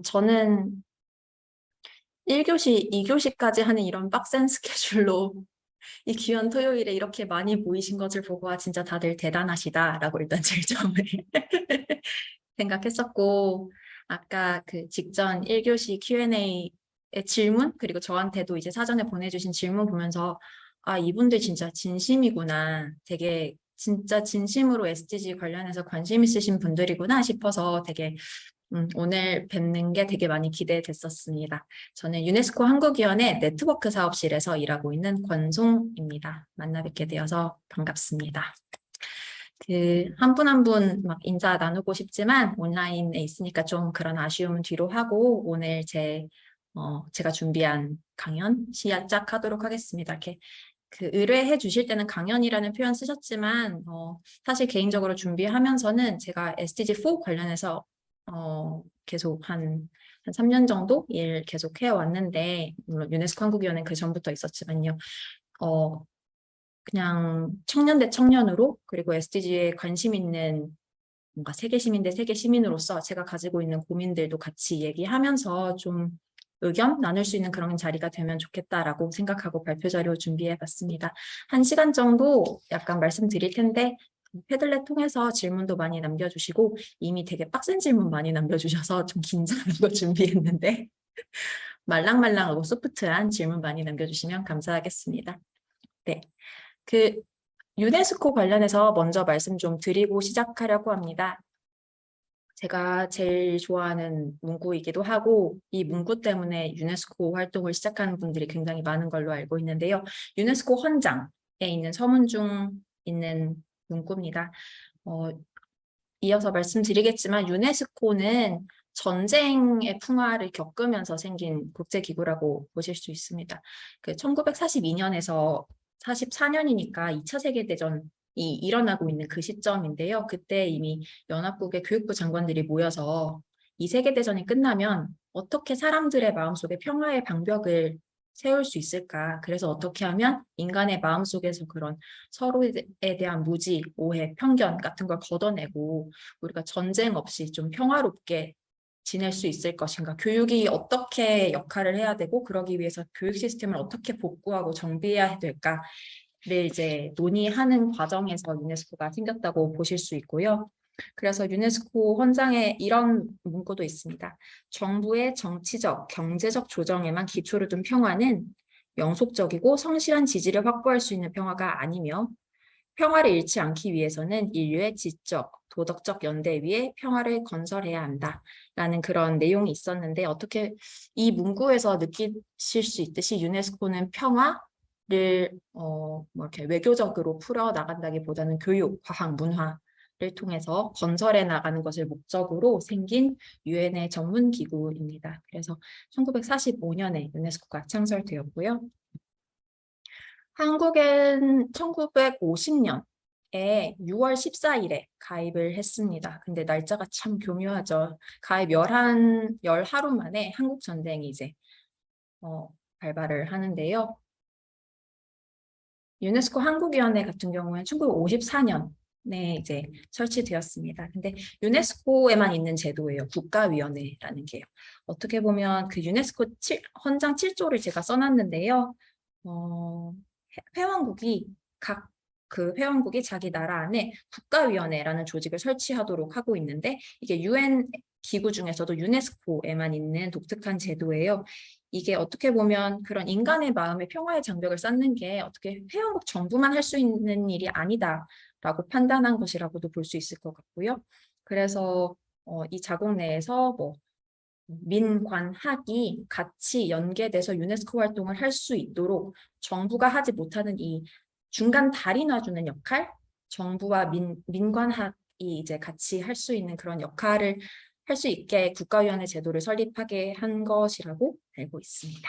저는 1교시, 2교시까지 하는 이런 빡센 스케줄로 이 귀한 토요일에 이렇게 많이 모이신 것을 보고 진짜 다들 대단하시다라고 일단 제일 처음에 생각했었고, 아까 그 직전 1교시 Q&A의 질문, 그리고 저한테도 이제 사전에 보내주신 질문 보면서 이분들 진짜 진심이구나. 되게 진짜 진심으로 SDG 관련해서 관심 있으신 분들이구나 싶어서 되게 오늘 뵙는 게 되게 많이 기대됐었습니다. 저는 유네스코 한국위원회 네트워크 사업실에서 일하고 있는 권송입니다. 만나 뵙게 되어서 반갑습니다. 한 분 한 분 막 인사 나누고 싶지만 온라인에 있으니까 좀 그런 아쉬움은 뒤로 하고 오늘 제가 준비한 강연 시작하도록 하겠습니다. 이렇게 의뢰해 주실 때는 강연이라는 표현 쓰셨지만 사실 개인적으로 준비하면서는 제가 SDG4 관련해서 계속 한 3년 정도 일 계속 해왔는데, 물론 유네스코 한국위원회는 그 전부터 있었지만요. 그냥 청년 대 청년으로, 그리고 SDG에 관심 있는 뭔가 세계 시민 대 세계 시민으로서 제가 가지고 있는 고민들도 같이 얘기하면서 좀 의견 나눌 수 있는 그런 자리가 되면 좋겠다라고 생각하고 발표 자료 준비해봤습니다. 1시간 정도 약간 말씀드릴 텐데 패들렛 통해서 질문도 많이 남겨주시고 이미 되게 빡센 질문 많이 남겨주셔서 좀 긴장한 거 준비했는데 말랑말랑하고 소프트한 질문 많이 남겨주시면 감사하겠습니다. 네, 유네스코 관련해서 먼저 말씀 좀 드리고 시작하려고 합니다. 제가 제일 좋아하는 문구이기도 하고 이 문구 때문에 유네스코 활동을 시작하는 분들이 굉장히 많은 걸로 알고 있는데요. 유네스코 헌장에 있는 서문 중 있는 문구입니다. 이어서 말씀드리겠지만 유네스코는 전쟁의 풍화를 겪으면서 생긴 국제기구라고 보실 수 있습니다. 1942년에서 44년이니까 2차 세계대전이 일어나고 있는 그 시점인데요. 그때 이미 연합국의 교육부 장관들이 모여서 이 세계대전이 끝나면 어떻게 사람들의 마음속에 평화의 방벽을 세울 수 있을까? 그래서 어떻게 하면 인간의 마음속에서 그런 서로에 대한 무지, 오해, 편견 같은 걸 걷어내고 우리가 전쟁 없이 좀 평화롭게 지낼 수 있을 것인가? 교육이 어떻게 역할을 해야 되고 그러기 위해서 교육 시스템을 어떻게 복구하고 정비해야 될까를 이제 논의하는 과정에서 유네스코가 생겼다고 보실 수 있고요. 그래서 유네스코 헌장에 이런 문구도 있습니다. 정부의 정치적, 경제적 조정에만 기초를 둔 평화는 영속적이고 성실한 지지를 확보할 수 있는 평화가 아니며 평화를 잃지 않기 위해서는 인류의 지적, 도덕적 연대 위에 평화를 건설해야 한다라는 그런 내용이 있었는데 어떻게 이 문구에서 느끼실 수 있듯이 유네스코는 평화를 이렇게 외교적으로 풀어 나간다기보다는 교육, 과학, 문화를 통해서 건설해 나가는 것을 목적으로 생긴 유엔의 전문 기구입니다. 그래서 1945년에 유네스코가 창설되었고요. 한국엔 1950년에 6월 14일에 가입을 했습니다. 근데 날짜가 참 교묘하죠. 가입 열하루 만에 한국 전쟁이 이제 발발을 하는데요. 유네스코 한국위원회 같은 경우는 1954년에 이제 설치되었습니다. 근데 유네스코에만 있는 제도예요. 국가위원회라는 게요. 어떻게 보면 그 유네스코 헌장 7조를 제가 써놨는데요. 회원국이 회원국이 자기 나라 안에 국가위원회라는 조직을 설치하도록 하고 있는데 이게 UN 기구 중에서도 유네스코에만 있는 독특한 제도예요. 이게 어떻게 보면 그런 인간의 마음에 평화의 장벽을 쌓는 게 어떻게 회원국 정부만 할 수 있는 일이 아니다라고 판단한 것이라고도 볼 수 있을 것 같고요. 그래서 이 자국 내에서 민관학이 같이 연계돼서 유네스코 활동을 할 수 있도록 정부가 하지 못하는 이 중간 다리 놔주는 역할, 정부와 민관학이 이제 같이 할 수 있는 그런 역할을 할 수 있게 국가위원회 제도를 설립하게 한 것이라고 알고 있습니다.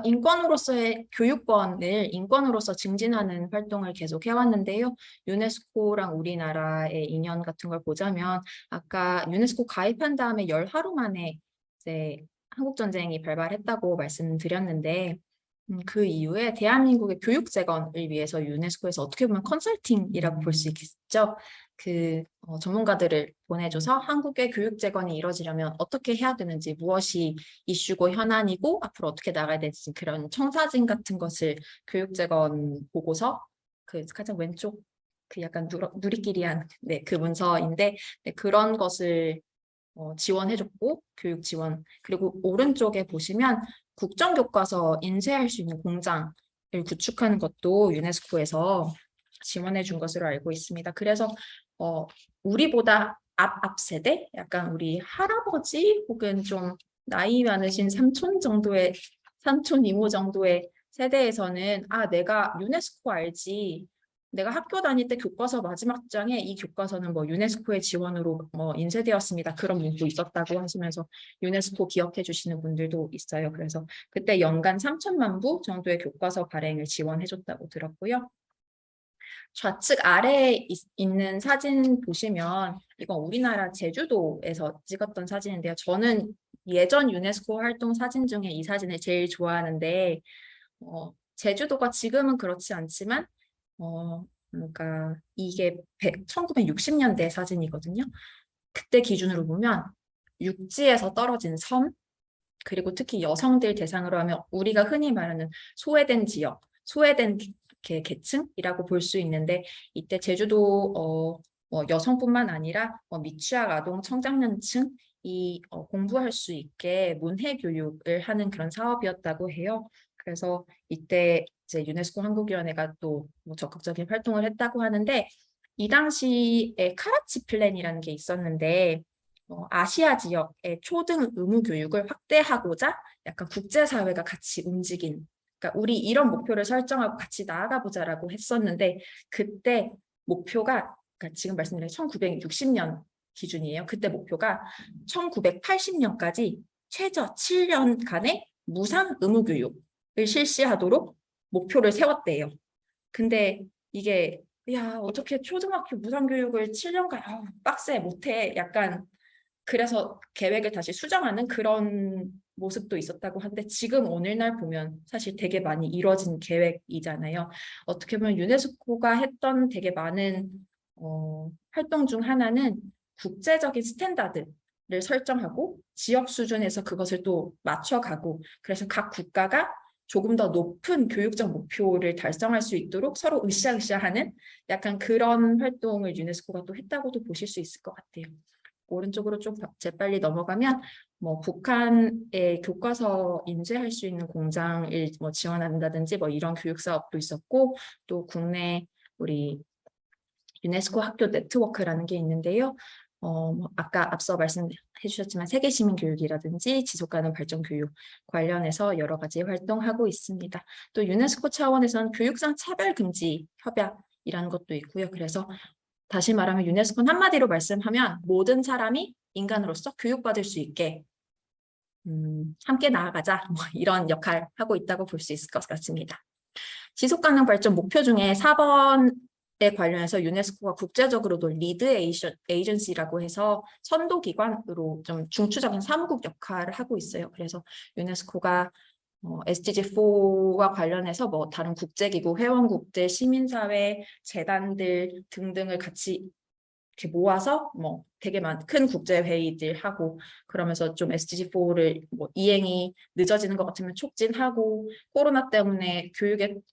인권으로서의 교육권을 인권으로서 증진하는 활동을 계속 해왔는데요. 유네스코랑 우리나라의 인연 같은 걸 보자면 아까 유네스코 가입한 다음에 열하루 만에 이제 한국전쟁이 발발했다고 말씀드렸는데 그 이후에 대한민국의 교육 재건을 위해서 유네스코에서 어떻게 보면 컨설팅이라고 볼 수 있겠죠. 전문가들을 보내줘서 한국의 교육 재건이 이루어지려면 어떻게 해야 되는지, 무엇이 이슈고 현안이고 앞으로 어떻게 나가야 되는지 그런 청사진 같은 것을 교육 재건 보고서 그 가장 왼쪽 그 약간 누리끼리한 그 문서인데 그런 것을 지원해줬고 교육 지원 그리고 오른쪽에 보시면 국정교과서 인쇄할 수 있는 공장을 구축하는 것도 유네스코에서 지원해 준 것으로 알고 있습니다. 그래서 우리보다 앞 세대, 약간 우리 할아버지 혹은 좀 나이 많으신 삼촌 이모 정도의 세대에서는 내가 유네스코 알지. 내가 학교 다닐 때 교과서 마지막 장에 이 교과서는 뭐 유네스코의 지원으로 인쇄되었습니다. 그런 문구 있었다고 하시면서 유네스코 기억해 주시는 분들도 있어요. 그래서 그때 연간 3천만 부 정도의 교과서 발행을 지원해 줬다고 들었고요. 좌측 아래에 있는 사진 보시면 이건 우리나라 제주도에서 찍었던 사진인데요. 저는 예전 유네스코 활동 사진 중에 이 사진을 제일 좋아하는데 제주도가 지금은 그렇지 않지만 그러니까 이게 1960년대 사진이거든요. 그때 기준으로 보면 육지에서 떨어진 섬, 그리고 특히 여성들 대상으로 하면 우리가 흔히 말하는 소외된 지역, 소외된 계층이라고 볼 수 있는데 이때 제주도 여성뿐만 아니라 미취학 아동 청장년층이 공부할 수 있게 문해 교육을 하는 그런 사업이었다고 해요. 그래서 이때 이제 유네스코 한국위원회가 또 적극적인 활동을 했다고 하는데 이 당시에 카라치 플랜이라는 게 있었는데 아시아 지역의 초등 의무 교육을 확대하고자 약간 국제사회가 같이 움직인 그러니까 우리 이런 목표를 설정하고 같이 나아가 보자라고 했었는데 그때 목표가 그러니까 지금 말씀드린 1960년 기준이에요. 그때 목표가 1980년까지 최저 7년간의 무상 의무 교육을 실시하도록 목표를 세웠대요. 근데 이게 어떻게 초등학교 무상교육을 7년간 빡세 못해 약간 그래서 계획을 다시 수정하는 그런 모습도 있었다고 하는데 지금 오늘날 보면 사실 되게 많이 이루어진 계획이잖아요. 어떻게 보면 유네스코가 했던 되게 많은 활동 중 하나는 국제적인 스탠다드를 설정하고 지역 수준에서 그것을 또 맞춰가고 그래서 각 국가가 조금 더 높은 교육적 목표를 달성할 수 있도록 서로 으쌰으쌰하는 약간 그런 활동을 유네스코가 또 했다고도 보실 수 있을 것 같아요. 오른쪽으로 좀 재빨리 넘어가면 북한의 교과서 인쇄할 수 있는 공장을 지원한다든지 이런 교육 사업도 있었고 또 국내 우리 유네스코 학교 네트워크라는 게 있는데요. 아까 앞서 말씀해 주셨지만 세계 시민 교육이라든지 지속가능 발전 교육 관련해서 여러 가지 활동하고 있습니다. 또 유네스코 차원에서는 교육상 차별 금지 협약이라는 것도 있고요. 그래서 다시 말하면 유네스코는 한마디로 말씀하면 모든 사람이 인간으로서 교육받을 수 있게 함께 나아가자 이런 역할을 하고 있다고 볼 수 있을 것 같습니다. 지속가능 발전 목표 중에 4번에 관련해서 유네스코가 국제적으로도 리드 에이전시라고 해서 선도기관으로 좀 중추적인 사무국 역할을 하고 있어요. 그래서 유네스코가 SDG4와 관련해서 다른 국제기구, 회원국들, 시민사회, 재단들 등등을 같이 이렇게 모아서 되게 큰 국제 회의들 하고 그러면서 좀 SDG4를 이행이 늦어지는 것 같으면 촉진하고 코로나 때문에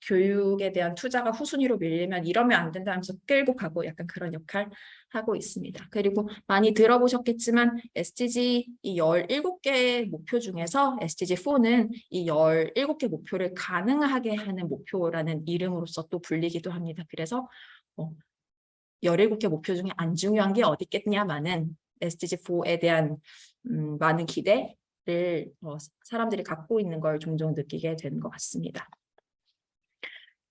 교육에 대한 투자가 후순위로 밀리면 이러면 안 된다 하면서 끌고 가고 약간 그런 역할 하고 있습니다. 그리고 많이 들어보셨겠지만 SDG 이 17개 목표 중에서 SDG4는 이 17개 목표를 가능하게 하는 목표라는 이름으로서 또 불리기도 합니다. 그래서 17개 목표 중에 안 중요한 게 어디 있겠냐마는 SDG4에 대한 많은 기대를 사람들이 갖고 있는 걸 종종 느끼게 되는 것 같습니다.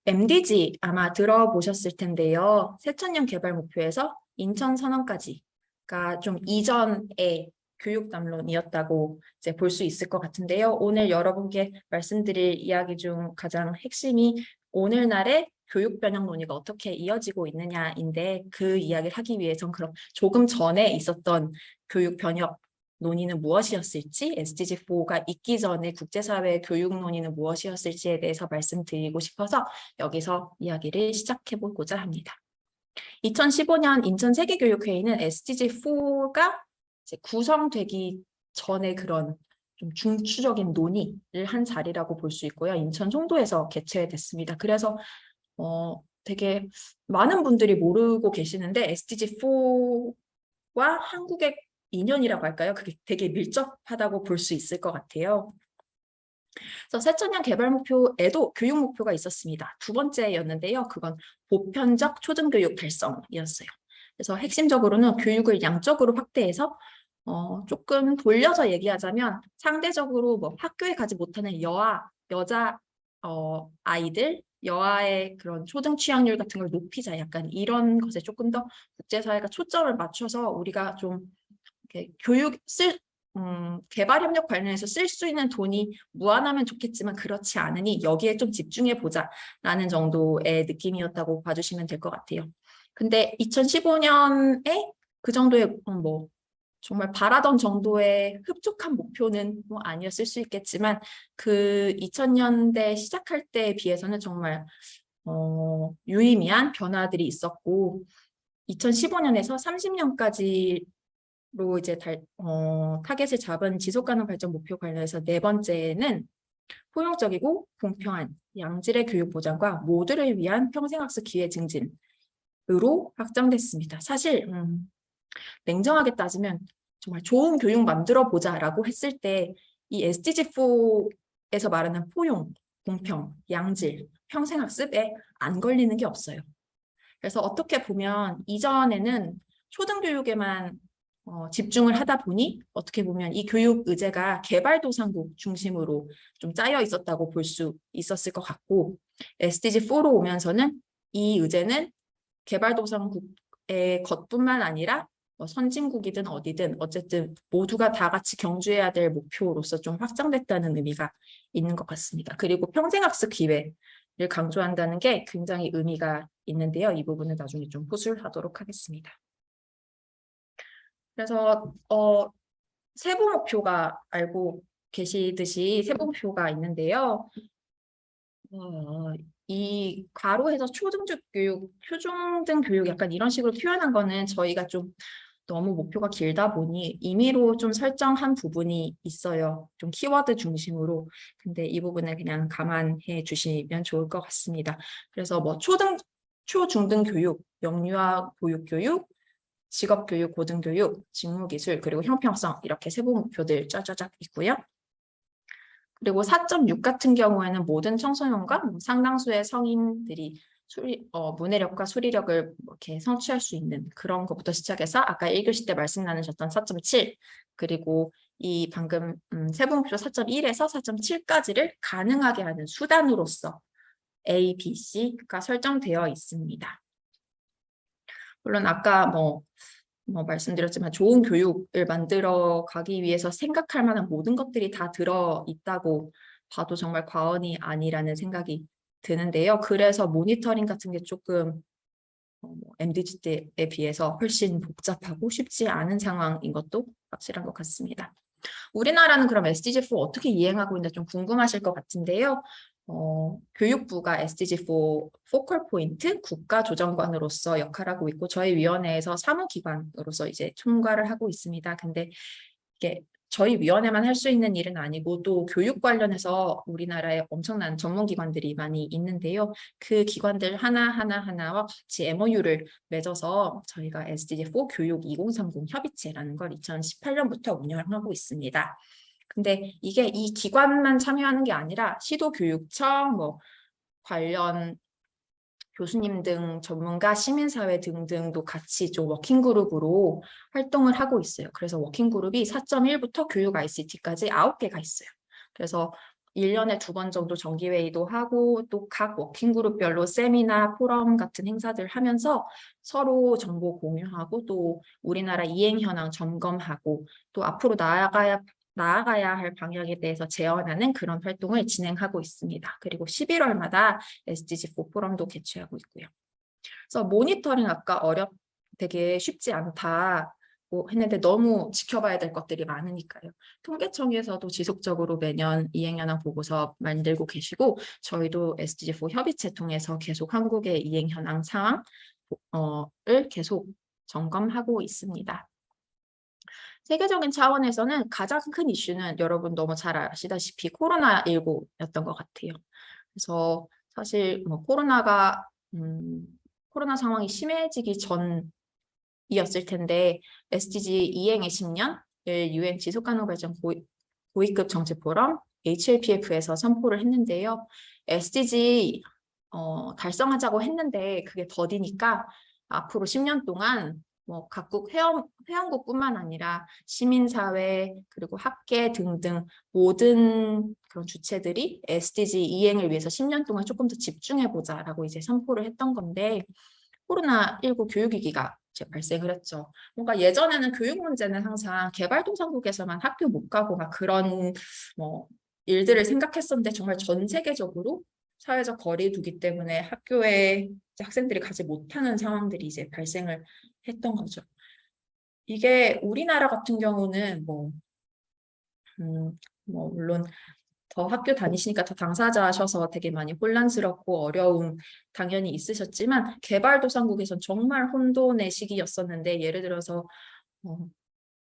MDG 아마 들어보셨을 텐데요. 새천년 개발 목표에서 인천 선언까지가 좀 이전의 교육 담론이었다고 이제 볼 수 있을 것 같은데요. 오늘 여러분께 말씀드릴 이야기 중 가장 핵심이 오늘날의 교육 변형 논의가 어떻게 이어지고 있느냐인데 그 이야기를 하기 위해선 그럼 조금 전에 있었던 교육 변혁 논의는 무엇이었을지, SDG4가 있기 전에 국제사회 교육 논의는 무엇이었을지에 대해서 말씀드리고 싶어서 여기서 이야기를 시작해 보고자 합니다. 2015년 인천 세계교육회의는 SDG4가 이제 구성되기 전에 그런 좀 중추적인 논의를 한 자리라고 볼 수 있고요. 인천 송도에서 개최됐습니다. 그래서 되게 많은 분들이 모르고 계시는데 SDG4와 한국의 인연이라고 할까요? 그게 되게 밀접하다고 볼 수 있을 것 같아요. 그래서 새천년 개발 목표에도 교육 목표가 있었습니다. 두 번째였는데요. 그건 보편적 초등교육 달성이었어요. 그래서 핵심적으로는 교육을 양적으로 확대해서 조금 돌려서 얘기하자면 상대적으로 뭐 학교에 가지 못하는 여자 아이들, 여아의 그런 초등 취학률 같은 걸 높이자, 약간 이런 것에 조금 더 국제사회가 초점을 맞춰서 우리가 좀 이렇게 개발협력 관련해서 쓸 수 있는 돈이 무한하면 좋겠지만 그렇지 않으니 여기에 좀 집중해 보자라는 정도의 느낌이었다고 봐주시면 될 것 같아요. 근데 2015년에 그 정도의 뭐 정말 바라던 정도의 흡족한 목표는 뭐 아니었을 수 있겠지만 그 2000년대 시작할 때에 비해서는 정말 유의미한 변화들이 있었고 2015년에서 30년까지로 이제 타겟을 잡은 지속가능 발전 목표 관련해서 네 번째는 포용적이고 공평한 양질의 교육 보장과 모두를 위한 평생학습 기회 증진으로 확정됐습니다. 사실 냉정하게 따지면 정말 좋은 교육 만들어 보자라고 했을 때 이 SDG4에서 말하는 포용, 공평, 양질, 평생학습에 안 걸리는 게 없어요. 그래서 어떻게 보면 이전에는 초등교육에만 집중을 하다 보니 어떻게 보면 이 교육 의제가 개발도상국 중심으로 좀 짜여 있었다고 볼 수 있었을 것 같고 SDG4로 오면서는 이 의제는 개발도상국의 것뿐만 아니라 선진국이든 어디든 어쨌든 모두가 다 같이 경주해야 될 목표로서 좀 확장됐다는 의미가 있는 것 같습니다. 그리고 평생학습 기회를 강조한다는 게 굉장히 의미가 있는데요. 이 부분은 나중에 좀 호술하도록 하겠습니다. 그래서 세부 목표가 알고 계시듯이 세부 목표가 있는데요. 이 괄호에서 초중등 교육 약간 이런 식으로 표현한 거는 저희가 좀 너무 목표가 길다 보니 임의로 좀 설정한 부분이 있어요. 좀 키워드 중심으로. 근데 이 부분을 그냥 감안해 주시면 좋을 것 같습니다. 그래서 뭐 초중등 교육, 영유아 보육교육, 직업교육, 고등교육, 직무기술, 그리고 형평성 이렇게 세부 목표들 짜자작 있고요. 그리고 4.6 같은 경우에는 모든 청소년과 상당수의 성인들이 문해력과 수리력을 이렇게 성취할 수 있는 그런 것부터 시작해서 아까 1교시 때 말씀 나누셨던 4.7 그리고 이 방금 세부목표 4.1에서 4.7까지를 가능하게 하는 수단으로서 A, B, C가 설정되어 있습니다. 물론 아까 말씀드렸지만 좋은 교육을 만들어 가기 위해서 생각할 만한 모든 것들이 다 들어있다고 봐도 정말 과언이 아니라는 생각이 드는데요. 그래서 모니터링 같은 게 조금 MDG 때에 비해서 훨씬 복잡하고 쉽지 않은 상황인 것도 확실한 것 같습니다. 우리나라는 그럼 SDG4 어떻게 이행하고 있는지 좀 궁금하실 것 같은데요. 교육부가 SDG4 포컬 포인트 국가조정관으로서 역할하고 있고 저희 위원회에서 사무기관으로서 이제 총괄을 하고 있습니다. 근데 이게 저희 위원회만 할 수 있는 일은 아니고 또 교육 관련해서 우리나라에 엄청난 전문기관들이 많이 있는데요. 그 기관들 하나와 같이 MOU를 맺어서 저희가 SDG4 교육 2030 협의체라는 걸 2018년부터 운영하고 있습니다. 근데 이게 이 기관만 참여하는 게 아니라 시도교육청, 관련 교수님 등 전문가, 시민사회 등등도 같이 좀 워킹그룹으로 활동을 하고 있어요. 그래서 워킹그룹이 4.1부터 교육 ICT까지 9개가 있어요. 그래서 1년에 2번 정도 정기회의도 하고 또 각 워킹그룹별로 세미나, 포럼 같은 행사들 하면서 서로 정보 공유하고 또 우리나라 이행 현황 점검하고 또 앞으로 나아가야 할 방향에 대해서 제언하는 그런 활동을 진행하고 있습니다. 그리고 11월마다 SDG4 포럼도 개최하고 있고요. 그래서 모니터링 아까 되게 쉽지 않다. 했는데 너무 지켜봐야 될 것들이 많으니까요. 통계청에서도 지속적으로 매년 이행현황 보고서 만들고 계시고 저희도 SDG4 협의체 통해서 계속 한국의 이행현황 상황을 계속 점검하고 있습니다. 세계적인 차원에서는 가장 큰 이슈는 여러분 너무 잘 아시다시피 코로나19였던 것 같아요. 그래서 사실 뭐 코로나 상황이 심해지기 전이었을 텐데 SDG 이행의 10년을 UN 지속가능발전 고위급 정책 포럼 HLPF에서 선포를 했는데요. SDG 달성하자고 했는데 그게 더디니까 앞으로 10년 동안 뭐 각국 회원국뿐만 아니라 시민사회 그리고 학계 등등 모든 그런 주체들이 SDG 이행을 위해서 10년 동안 조금 더 집중해보자라고 이제 선포를 했던 건데 코로나19 교육위기가 이제 발생을 했죠. 뭔가 예전에는 교육 문제는 항상 개발도상국에서만 학교 못 가고 막 그런 뭐 일들을 생각했었는데 정말 전 세계적으로 사회적 거리 두기 때문에 학교에 학생들이 가지 못하는 상황들이 이제 발생을 했던 거죠. 이게 우리나라 같은 경우는 뭐 물론 더 학교 다니시니까 더 당사자셔서 되게 많이 혼란스럽고 어려움 당연히 있으셨지만 개발도상국에선 정말 혼돈의 시기였었는데 예를 들어서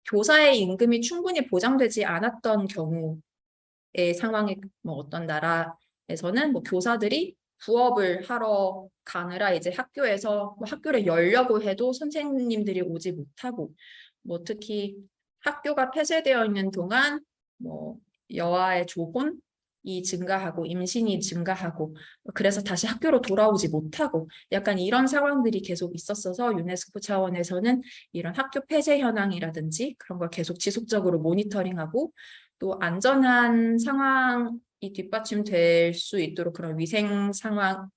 교사의 임금이 충분히 보장되지 않았던 경우의 상황에 뭐 어떤 나라에서는 뭐 교사들이 부업을 하러 가느라 이제 학교에서 뭐 학교를 열려고 해도 선생님들이 오지 못하고 뭐 특히 학교가 폐쇄되어 있는 동안 뭐 여아의 조혼이 증가하고 임신이 증가하고 그래서 다시 학교로 돌아오지 못하고 약간 이런 상황들이 계속 있었어서 유네스코 차원에서는 이런 학교 폐쇄 현황이라든지 그런 걸 계속 지속적으로 모니터링하고 또 안전한 상황이 뒷받침될 수 있도록 그런 위생 상황에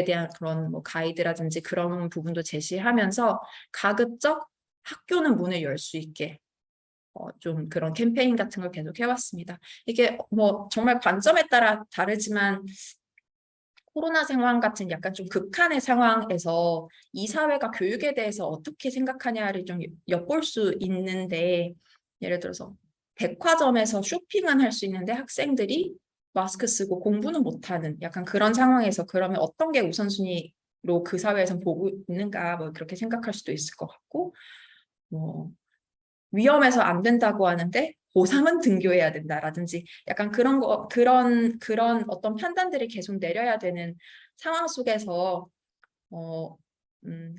대한 그런 뭐 가이드라든지 그런 부분도 제시하면서 가급적 학교는 문을 열 수 있게 좀 그런 캠페인 같은 걸 계속 해왔습니다. 이게 뭐 정말 관점에 따라 다르지만 코로나 상황 같은 약간 좀 극한의 상황에서 이 사회가 교육에 대해서 어떻게 생각하냐를 좀 엿볼 수 있는데 예를 들어서 백화점에서 쇼핑은 할 수 있는데 학생들이 마스크 쓰고 공부는 못하는 약간 그런 상황에서 그러면 어떤 게 우선순위로 그 사회에서 보고 있는가 뭐 그렇게 생각할 수도 있을 것 같고 뭐 위험해서 안 된다고 하는데 고3은 등교해야 된다라든지 약간 그런 어떤 판단들을 계속 내려야 되는 상황 속에서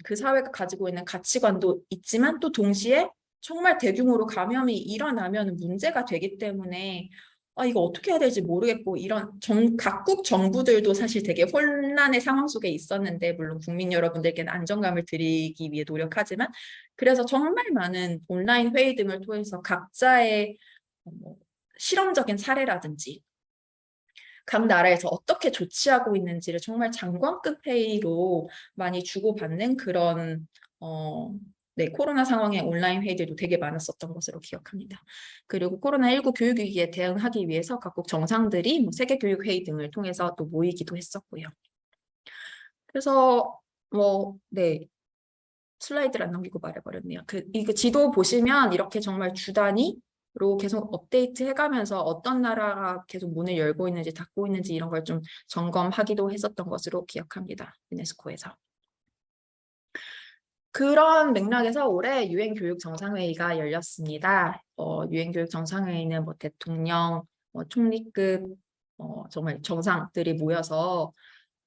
그 사회가 가지고 있는 가치관도 있지만 또 동시에 정말 대규모로 감염이 일어나면 문제가 되기 때문에 이거 어떻게 해야 될지 모르겠고 이런 각국 정부들도 사실 되게 혼란의 상황 속에 있었는데 물론 국민 여러분들께는 안정감을 드리기 위해 노력하지만 그래서 정말 많은 온라인 회의 등을 통해서 각자의 실험적인 사례라든지 각 나라에서 어떻게 조치하고 있는지를 정말 장관급 회의로 많이 주고받는 그런 코로나 상황의 온라인 회의들도 되게 많았었던 것으로 기억합니다. 그리고 코로나19 교육위기에 대응하기 위해서 각국 정상들이 뭐 세계교육회의 등을 통해서 또 모이기도 했었고요. 그래서 슬라이드를 안 넘기고 말해버렸네요. 이거 지도 보시면 이렇게 정말 주 단위로 계속 업데이트 해가면서 어떤 나라가 계속 문을 열고 있는지 닫고 있는지 이런 걸 좀 점검하기도 했었던 것으로 기억합니다. 유네스코에서. 그런 맥락에서 올해 유엔 교육 정상회의가 열렸습니다. 유엔 교육 정상회의는 뭐 대통령, 총리급 정말 정상들이 모여서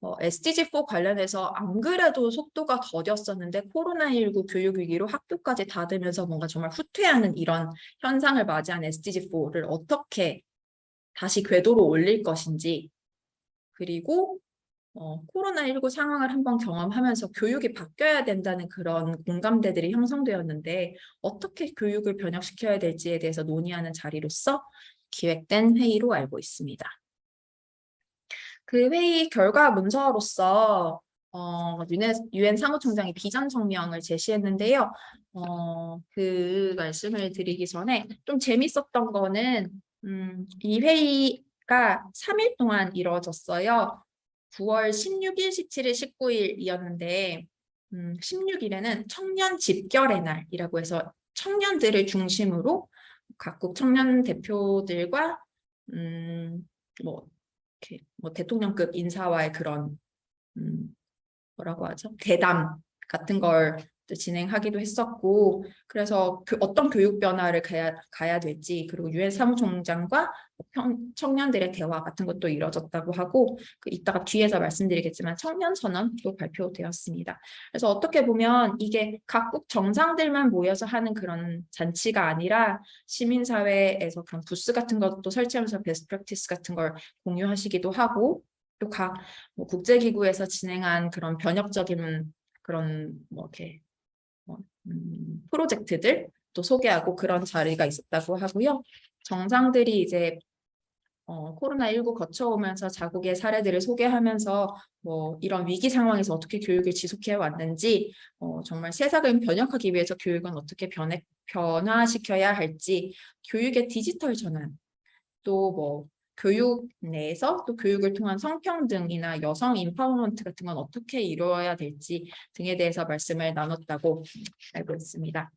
SDG4 관련해서 안 그래도 속도가 더뎠었는데 코로나19 교육위기로 학교까지 닫으면서 뭔가 정말 후퇴하는 이런 현상을 맞이한 SDG4를 어떻게 다시 궤도로 올릴 것인지 그리고 코로나19 상황을 한번 경험하면서 교육이 바뀌어야 된다는 그런 공감대들이 형성되었는데 어떻게 교육을 변혁시켜야 될지에 대해서 논의하는 자리로서 기획된 회의로 알고 있습니다. 그 회의 결과 문서로서 유엔 사무총장이 비전 성명을 제시했는데요. 그 말씀을 드리기 전에 좀 재밌었던 거는 이 회의가 3일 동안 이루어졌어요. 9월 16일, 17일, 19일이었는데 16일에는 청년 집결의 날이라고 해서 청년들을 중심으로 각국 청년 대표들과 뭐 이렇게 뭐 대통령급 인사와의 그런 뭐라고 하죠? 대담 같은 걸 진행하기도 했었고, 그래서 어떤 교육 변화를 가야 될지, 그리고 유엔 사무총장과 청년들의 대화 같은 것도 이뤄졌다고 하고, 이따가 뒤에서 말씀드리겠지만 청년 선언도 발표되었습니다. 그래서 어떻게 보면 이게 각국 정상들만 모여서 하는 그런 잔치가 아니라 시민사회에서 그런 부스 같은 것도 설치하면서 베스트 프랙티스 같은 걸 공유하시기도 하고, 또 각 국제기구에서 진행한 그런 변혁적인 그런 뭐 이렇게 프로젝트들 또 소개하고 그런 자리가 있었다고 하고요. 정상들이 이제 코로나19 거쳐오면서 자국의 사례들을 소개하면서 뭐 이런 위기 상황에서 어떻게 교육을 지속해 왔는지, 정말 세상을 변혁하기 위해서 교육은 어떻게 변화시켜야 할지, 교육의 디지털 전환, 또 뭐 교육 내에서 또 교육을 통한 성평등이나 여성 인파워먼트 같은 건 어떻게 이루어야 될지 등에 대해서 말씀을 나눴다고 알고 있습니다.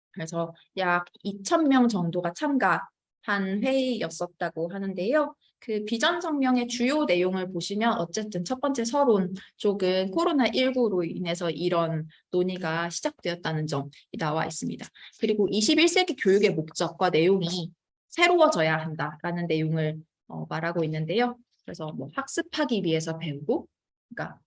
그래서 약 2,000명 정도가 참가한 회의였었다고 하는데요. 그 비전 성명의 주요 내용을 보시면 어쨌든 첫 번째 서론 쪽은 코로나19로 인해서 이런 논의가 시작되었다는 점이 나와 있습니다. 그리고 21세기 교육의 목적과 내용이 새로워져야 한다라는 내용을 말하고 있는데요. 그래서 뭐 학습하기 위해서 배우고, 그러니까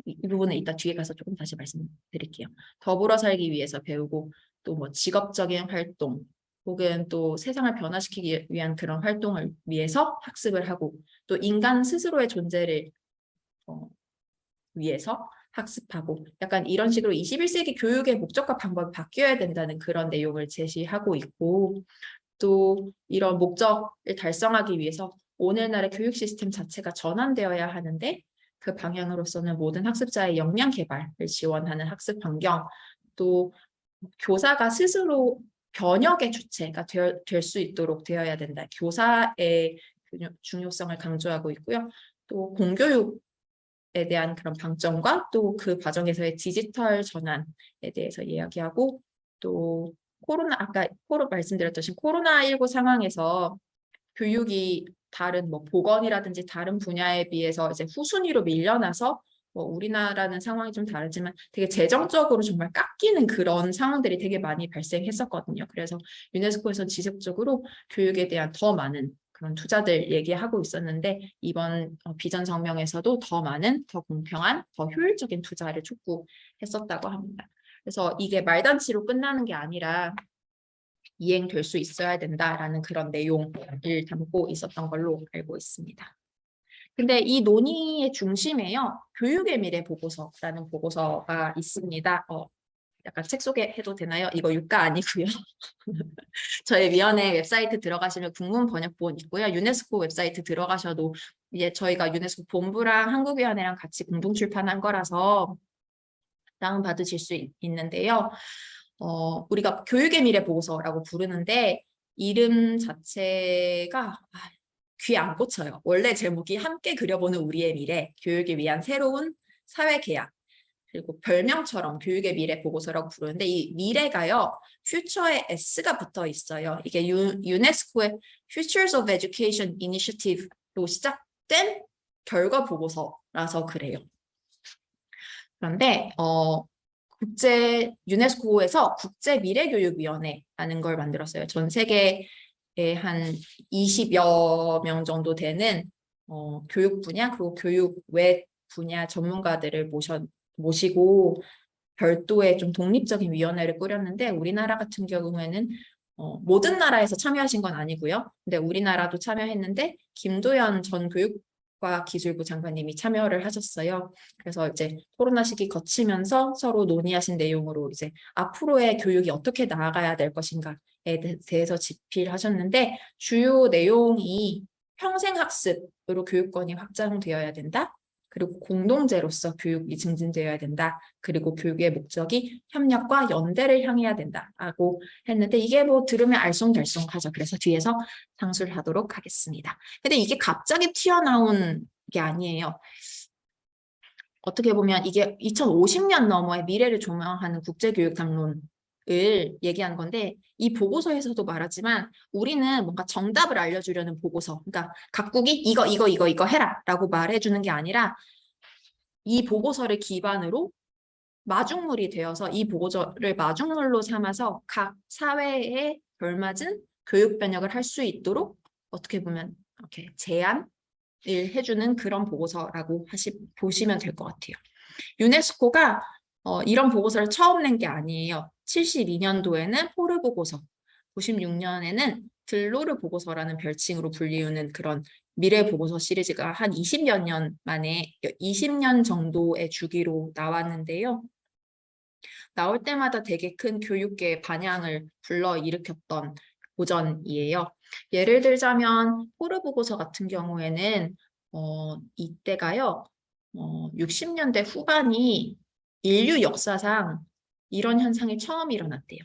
이 부분은 이따 뒤에 가서 조금 다시 말씀드릴게요. 더불어 살기 위해서 배우고, 또 뭐 직업적인 활동, 혹은 또 세상을 변화시키기 위한 그런 활동을 위해서 학습을 하고, 또 인간 스스로의 존재를 위해서 학습하고, 약간 이런 식으로 21세기 교육의 목적과 방법이 바뀌어야 된다는 그런 내용을 제시하고 있고, 또 이런 목적을 달성하기 위해서 오늘날의 교육 시스템 자체가 전환되어야 하는데, 그 방향으로서는 모든 학습자의 역량 개발을 지원하는 학습 환경, 또 교사가 스스로 변혁의 주체가 될 수 있도록 되어야 된다. 교사의 중요성을 강조하고 있고요. 또 공교육에 대한 그런 방점과 또 그 과정에서의 디지털 전환에 대해서 이야기하고, 또 아까 말씀드렸듯이 코로나19 상황에서 교육이 다른 뭐 보건이라든지 다른 분야에 비해서 이제 후순위로 밀려나서 뭐 우리나라는 상황이 좀 다르지만 되게 재정적으로 정말 깎이는 그런 상황들이 되게 많이 발생했었거든요. 그래서 유네스코에서 지속적으로 교육에 대한 더 많은 그런 투자들 얘기하고 있었는데, 이번 비전 성명에서도 더 많은, 더 공평한, 더 효율적인 투자를 촉구했었다고 합니다. 그래서 이게 말단치로 끝나는 게 아니라 이행될 수 있어야 된다라는 그런 내용을 담고 있었던 걸로 알고 있습니다. 근데 이 논의의 중심에요, 교육의 미래 보고서라는 보고서가 있습니다. 약간 책 소개해도 되나요? 이거 유가 아니고요. 저희 위원회 웹사이트 들어가시면 국문 번역본 있고요. 유네스코 웹사이트 들어가셔도 이제 저희가 유네스코 본부랑 한국위원회랑 같이 공동 출판한 거라서 다운받으실 수 있는데요. 우리가 교육의 미래 보고서라고 부르는데 이름 자체가 귀에 안 꽂혀요. 원래 제목이 함께 그려보는 우리의 미래, 교육을 위한 새로운 사회 계약, 그리고 별명처럼 교육의 미래 보고서라고 부르는데, 이 미래가요, 퓨처에 S가 붙어 있어요. 이게 유네스코의 Futures of Education Initiative로 시작된 결과 보고서라서 그래요. 그런데 유네스코에서 국제미래교육위원회라는 걸 만들었어요. 전 세계에 한 20여 명 정도 되는 교육 분야, 그리고 교육 외 분야 전문가들을 모시고 별도의 좀 독립적인 위원회를 꾸렸는데, 우리나라 같은 경우에는 모든 나라에서 참여하신 건 아니고요. 근데 우리나라도 참여했는데 김도연 전 교육과 기술부 장관님이 참여를 하셨어요. 그래서 이제 코로나 시기 거치면서 서로 논의하신 내용으로 이제 앞으로의 교육이 어떻게 나아가야 될 것인가에 대해서 집필하셨는데, 주요 내용이 평생학습으로 교육권이 확장되어야 된다. 그리고 공동체로서 교육이 증진되어야 된다. 그리고 교육의 목적이 협력과 연대를 향해야 된다라고 했는데, 이게 뭐 들으면 알쏭달쏭하죠. 그래서 뒤에서 상수를 하도록 하겠습니다. 근데 이게 갑자기 튀어나온 게 아니에요. 어떻게 보면 이게 2050년 너머의 미래를 조명하는 국제교육 담론을 얘기한 건데 이 보고서에서도 말하지만 우리는 뭔가 정답을 알려주려는 보고서, 그러니까 각국이 이거 해라 라고 말해주는 게 아니라 이 보고서를 기반으로 마중물이 되어서 이 보고서를 마중물로 삼아서 각 사회에 걸맞은 교육 변혁을 할 수 있도록 어떻게 보면 이렇게 제안을 해주는 그런 보고서라고 보시면 될 것 같아요. 유네스코가 이런 보고서를 처음 낸 게 아니에요. 72년도에는 포르 보고서, 96년에는 들로르 보고서라는 별칭으로 불리우는 그런 미래 보고서 시리즈가 한 20여 년 만에 20년 정도의 주기로 나왔는데요. 나올 때마다 되게 큰 교육계의 반향을 불러일으켰던 고전이에요. 예를 들자면 포르 보고서 같은 경우에는 이때가요. 60년대 후반이 인류 역사상 이런 현상이 처음 일어났대요.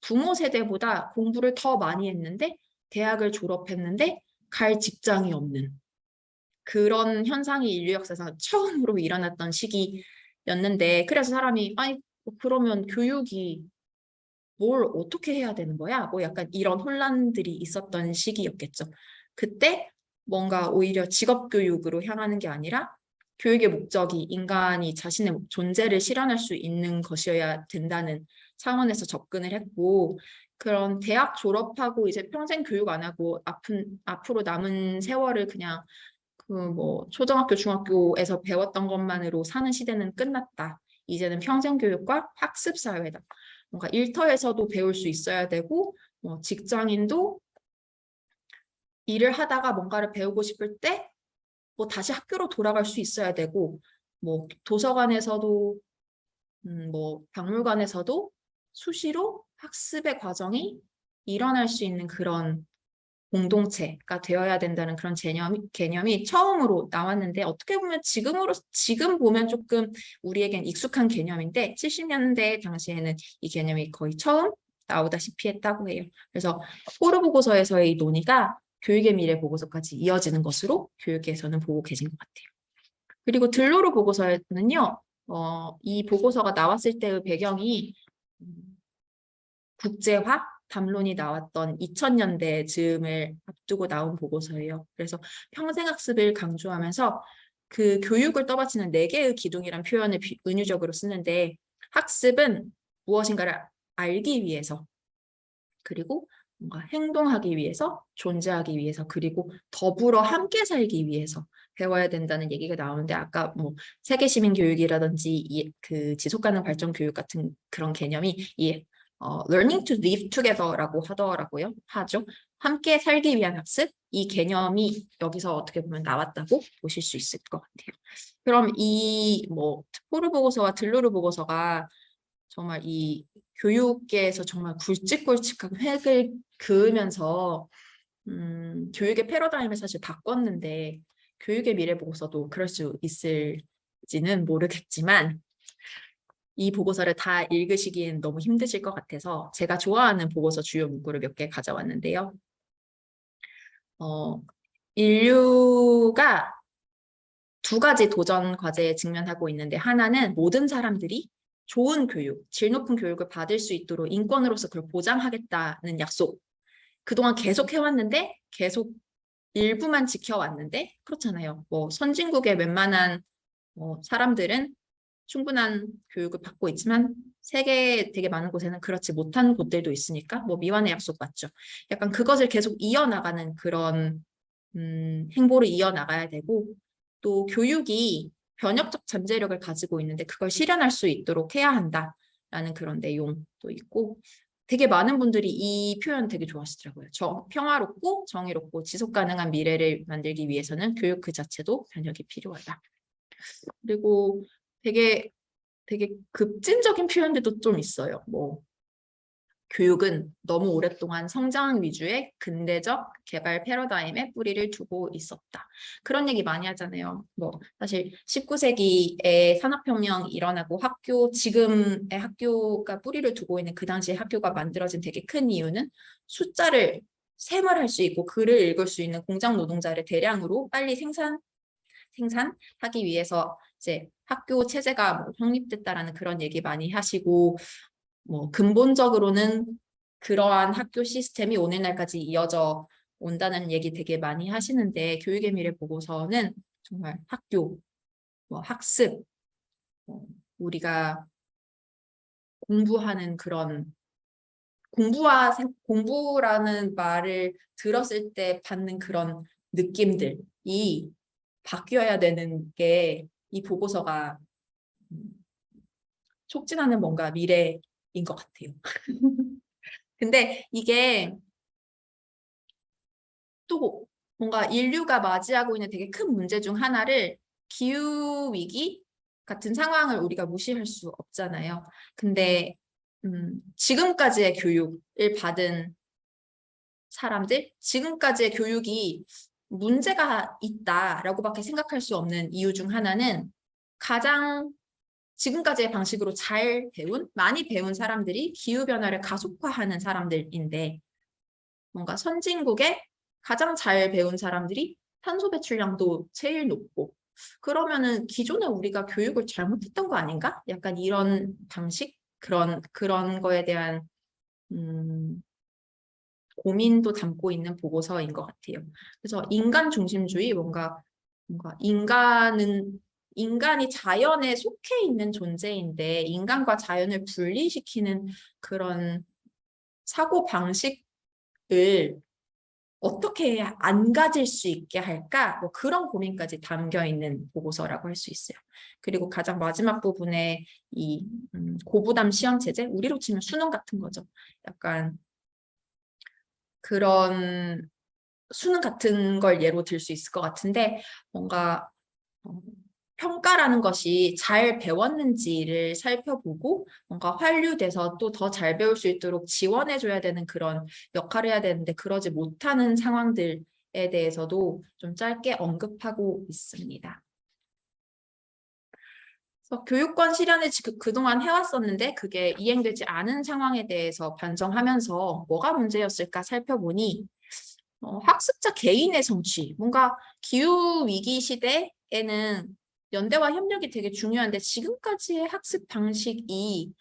부모 세대보다 공부를 더 많이 했는데 대학을 졸업했는데 갈 직장이 없는 그런 현상이 인류 역사상 처음으로 일어났던 시기였는데 그래서 사람이 아니 그러면 교육이 뭘 어떻게 해야 되는 거야? 뭐 약간 이런 혼란들이 있었던 시기였겠죠. 그때 뭔가 오히려 직업교육으로 향하는 게 아니라 교육의 목적이 인간이 자신의 존재를 실현할 수 있는 것이어야 된다는 차원에서 접근을 했고 그런 대학 졸업하고 이제 평생 교육 안 하고 앞으로 남은 세월을 그냥 그 뭐 초등학교, 중학교에서 배웠던 것만으로 사는 시대는 끝났다. 이제는 평생 교육과 학습 사회다. 뭔가 일터에서도 배울 수 있어야 되고 직장인도 일을 하다가 뭔가를 배우고 싶을 때 뭐 다시 학교로 돌아갈 수 있어야 되고 뭐 도서관에서도 뭐 박물관에서도 수시로 학습의 과정이 일어날 수 있는 그런 공동체가 되어야 된다는 그런 개념이 처음으로 나왔는데 어떻게 보면 지금 보면 조금 우리에겐 익숙한 개념인데 70년대 당시에는 이 개념이 거의 처음 나오다시피 했다고 해요. 그래서 포르 보고서에서의 이 논의가 교육의 미래 보고서까지 이어지는 것으로 교육계에서는 보고 계신 것 같아요. 그리고 들로르 보고서는요. 이 보고서가 나왔을 때의 배경이 국제화 담론이 나왔던 2000년대 즈음을 앞두고 나온 보고서예요. 그래서 평생학습을 강조하면서 그 교육을 떠받치는 4개의 기둥이란 표현을 은유적으로 쓰는데 학습은 무엇인가를 알기 위해서 그리고 뭔가 행동하기 위해서 존재하기 위해서 그리고 더불어 함께 살기 위해서 배워야 된다는 얘기가 나오는데 아까 뭐 세계 시민 교육이라든지 그 지속 가능 발전 교육 같은 그런 개념이 learning to live together라고 하죠. 함께 살기 위한 학습 이 개념이 여기서 어떻게 보면 나왔다고 보실 수 있을 것 같아요. 그럼 이 뭐 포르 보고서와 들로르 보고서가 정말 이 교육계에서 정말 굵직굵직한 획을 그으면서 교육의 패러다임을 사실 바꿨는데 교육의 미래 보고서도 그럴 수 있을지는 모르겠지만 이 보고서를 다 읽으시기엔 너무 힘드실 것 같아서 제가 좋아하는 보고서 주요 문구를 몇 개 가져왔는데요. 인류가 2가지 도전 과제에 직면하고 있는데 하나는 모든 사람들이 좋은 교육, 질 높은 교육을 받을 수 있도록 인권으로서 그걸 보장하겠다는 약속. 그동안 계속 해왔는데 계속 일부만 지켜왔는데 그렇잖아요. 뭐 선진국의 웬만한 사람들은 충분한 교육을 받고 있지만 세계 되게 많은 곳에는 그렇지 못한 곳들도 있으니까 뭐 미완의 약속 맞죠. 약간 그것을 계속 이어나가는 그런 행보를 이어나가야 되고 또 교육이 변혁적 잠재력을 가지고 있는데 그걸 실현할 수 있도록 해야 한다라는 그런 내용도 있고 되게 많은 분들이 이 표현 되게 좋아하시더라고요. 평화롭고 정의롭고 지속 가능한 미래를 만들기 위해서는 교육 그 자체도 변혁이 필요하다. 그리고 되게 급진적인 표현들도 좀 있어요. 뭐 교육은 너무 오랫동안 성장 위주의 근대적 개발 패러다임에 뿌리를 두고 있었다. 그런 얘기 많이 하잖아요. 뭐 사실 19세기에 산업혁명이 일어나고 지금의 학교가 뿌리를 두고 있는 그 당시에 학교가 만들어진 되게 큰 이유는 숫자를 셈을 할 수 있고 글을 읽을 수 있는 공장 노동자를 대량으로 빨리 생산하기 위해서 이제 학교 체제가 뭐 확립됐다라는 그런 얘기 많이 하시고 뭐 근본적으로는 그러한 학교 시스템이 오늘날까지 이어져 온다는 얘기 되게 많이 하시는데 교육의 미래 보고서는 정말 학교, 뭐 학습, 우리가 공부하는 그런 공부라는 말을 들었을 때 받는 그런 느낌들이 바뀌어야 되는 게 이 보고서가 촉진하는 뭔가 미래인 것 같아요. 근데 이게 또 뭔가 인류가 맞이하고 있는 되게 큰 문제 중 하나를 기후 위기 같은 상황을 우리가 무시할 수 없잖아요. 근데 지금까지의 교육을 받은 사람들, 지금까지의 교육이 문제가 있다라고밖에 생각할 수 없는 이유 중 하나는 가장 지금까지의 방식으로 잘 배운, 많이 배운 사람들이 기후변화를 가속화하는 사람들인데 뭔가 선진국의 가장 잘 배운 사람들이 탄소 배출량도 제일 높고 그러면은 기존에 우리가 교육을 잘못했던 거 아닌가? 약간 이런 방식? 그런 거에 대한 고민도 담고 있는 보고서인 것 같아요. 그래서 인간 중심주의 뭔가 인간이 자연에 속해 있는 존재인데 인간과 자연을 분리시키는 그런 사고 방식을 어떻게 안 가질 수 있게 할까? 뭐 그런 고민까지 담겨 있는 보고서라고 할 수 있어요. 그리고 가장 마지막 부분에 이 고부담 시험 체제, 우리로 치면 수능 같은 거죠. 약간 그런 수능 같은 걸 예로 들 수 있을 것 같은데 뭔가 평가라는 것이 잘 배웠는지를 살펴보고 뭔가 환류돼서 또 더 잘 배울 수 있도록 지원해줘야 되는 그런 역할을 해야 되는데 그러지 못하는 상황들에 대해서도 좀 짧게 언급하고 있습니다. 그래서 교육권 실현을 그동안 해왔었는데 그게 이행되지 않은 상황에 대해서 반성하면서 뭐가 문제였을까 살펴보니 학습자 개인의 성취, 뭔가 기후 위기 시대에는 연대와 협력이 되게 중요한데 지금까지의 학습 방식이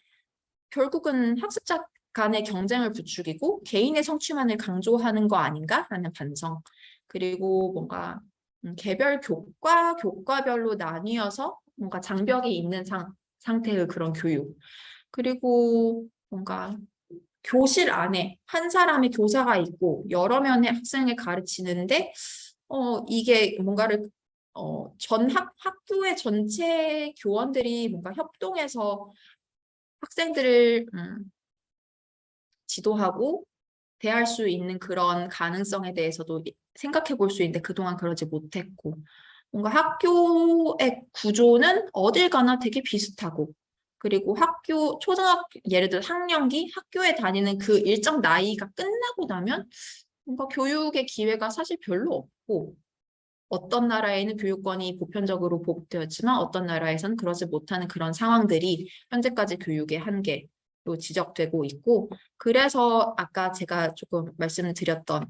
결국은 학습자 간의 경쟁을 부추기고 개인의 성취만을 강조하는 거 아닌가라는 반성. 그리고 뭔가 개별 교과별로 나뉘어서 뭔가 장벽이 있는 상태의 그런 교육. 그리고 뭔가 교실 안에 한 사람의 교사가 있고 여러 명의 학생을 가르치는데 이게 뭔가를 학교의 전체 교원들이 뭔가 협동해서 학생들을 지도하고 대할 수 있는 그런 가능성에 대해서도 생각해 볼 수 있는데 그동안 그러지 못했고 뭔가 학교의 구조는 어딜 가나 되게 비슷하고 그리고 예를 들어 학령기 학교에 다니는 그 일정 나이가 끝나고 나면 뭔가 교육의 기회가 사실 별로 없고 어떤 나라에는 교육권이 보편적으로 보급되었지만 어떤 나라에서는 그러지 못하는 그런 상황들이 현재까지 교육의 한계로 지적되고 있고 그래서 아까 제가 조금 말씀을 드렸던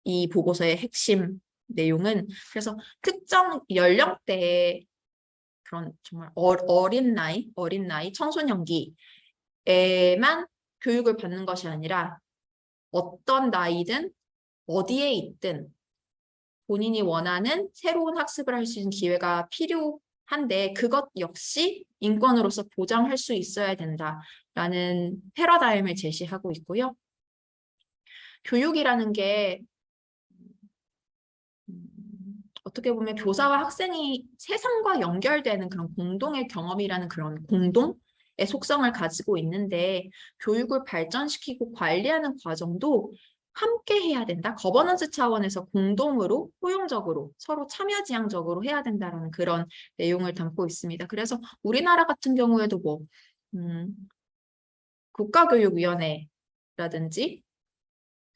이 보고서의 핵심 내용은 그래서 특정 연령대의 그런 정말 어린 나이 청소년기에만 교육을 받는 것이 아니라 어떤 나이든 어디에 있든 본인이 원하는 새로운 학습을 할 수 있는 기회가 필요한데 그것 역시 인권으로서 보장할 수 있어야 된다라는 패러다임을 제시하고 있고요. 교육이라는 게 어떻게 보면 교사와 학생이 세상과 연결되는 그런 공동의 경험이라는 그런 공동의 속성을 가지고 있는데 교육을 발전시키고 관리하는 과정도 함께 해야 된다. 거버넌스 차원에서 공동으로 포용적으로 서로 참여지향적으로 해야 된다라는 그런 내용을 담고 있습니다. 그래서 우리나라 같은 경우에도 뭐 국가교육위원회라든지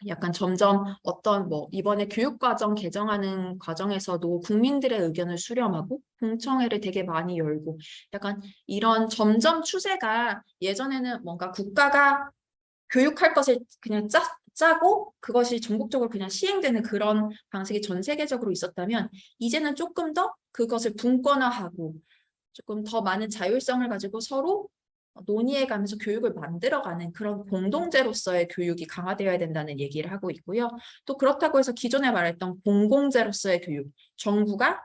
약간 점점 어떤 뭐 이번에 교육과정 개정하는 과정에서도 국민들의 의견을 수렴하고 공청회를 되게 많이 열고 약간 이런 점점 추세가 예전에는 뭔가 국가가 교육할 것을 그냥 짜고 그것이 전국적으로 그냥 시행되는 그런 방식이 전 세계적으로 있었다면 이제는 조금 더 그것을 분권화하고 조금 더 많은 자율성을 가지고 서로 논의해가면서 교육을 만들어가는 그런 공동체로서의 교육이 강화되어야 된다는 얘기를 하고 있고요. 또 그렇다고 해서 기존에 말했던 공공재로서의 교육, 정부가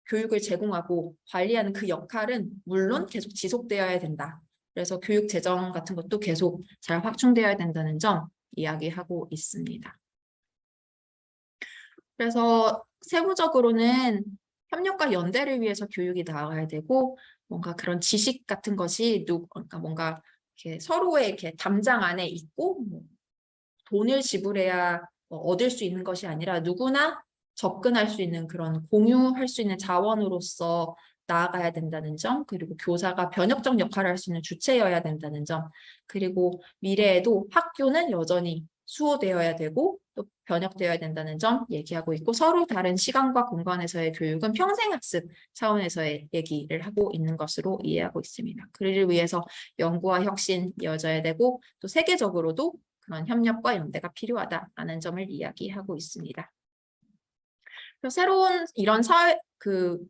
교육을 제공하고 관리하는 그 역할은 물론 계속 지속되어야 된다. 그래서 교육 재정 같은 것도 계속 잘 확충되어야 된다는 점 이야기하고 있습니다. 그래서 세부적으로는 협력과 연대를 위해서 교육이 나아가야 되고 뭔가 그런 지식 같은 것이 그러니까 뭔가 이렇게 서로의 이렇게 담장 안에 있고 뭐 돈을 지불해야 얻을 수 있는 것이 아니라 누구나 접근할 수 있는 그런 공유할 수 있는 자원으로서 나아가야 된다는 점, 그리고 교사가 변혁적 역할을 할 수 있는 주체여야 된다는 점, 그리고 미래에도 학교는 여전히 수호되어야 되고 또 변혁되어야 된다는 점 얘기하고 있고, 서로 다른 시간과 공간에서의 교육은 평생학습 차원에서의 얘기를 하고 있는 것으로 이해하고 있습니다. 그를 위해서 연구와 혁신 이어져야 되고 또 세계적으로도 그런 협력과 연대가 필요하다라는 점을 이야기하고 있습니다. 새로운